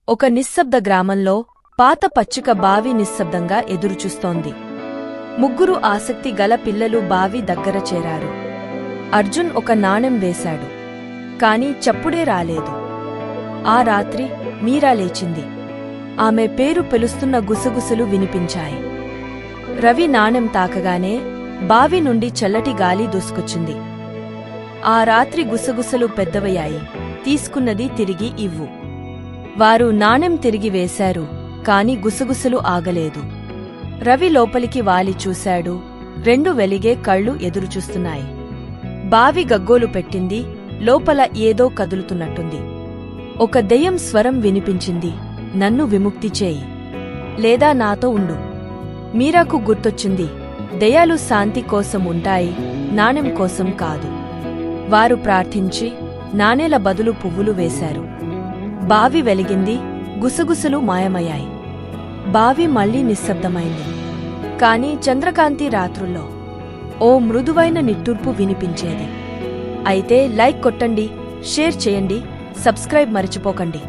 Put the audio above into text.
ఒక నిశ్శబ్ద గ్రామంలో పాత పచ్చిక బావి నిశ్శబ్దంగా ఎదురుచూస్తోంది. ముగ్గురు ఆసక్తి గల పిల్లలు బావి దగ్గర చేరారు. అర్జున్ ఒక నాణెం వేశాడు. కాని చప్పుడే రాలేదు. ఆ రాత్రి మీరా లేచింది. ఆమె పేరు పిలుస్తున్న గుసగుసలు వినిపించాయి. రవి నాణెం తాకగానే బావి నుండి చల్లటి గాలి దూసుకొచ్చింది. ఆ రాత్రి గుసగుసలు పెద్దవయ్యాయి. తీసుకున్నది తిరిగి ఇవ్వు. వారు నాణెం తిరిగి వేశారు. కాని గుసగుసలు ఆగలేదు. రవి లోపలికి వాలి చూశాడు. రెండు వెలిగే కళ్ళు ఎదురుచూస్తున్నాయి. బావి గగ్గోలు పెట్టింది. లోపల ఏదో కదులుతున్నట్టుంది. ఒక దెయ్యం స్వరం వినిపించింది. నన్ను విముక్తి చేయి, లేదా నాతో ఉండు. మీరాకు గుర్తొచ్చింది. దెయ్యాలు శాంతి కోసం ఉంటాయి, నాణెం కోసం కాదు. వారు ప్రార్థించి నాణేల బదులు పువ్వులు వేశారు. బావి వెలిగింది. గుసగుసలు మాయమయ్యాయి. బావి మళ్లీ నిశ్శబ్దమైంది. కాని చంద్రకాంతి రాత్రుల్లో ఓ మృదువైన నిట్టూర్పు వినిపించేది. అయితే లైక్ కొట్టండి, షేర్ చేయండి, సబ్స్క్రైబ్ మరిచిపోకండి.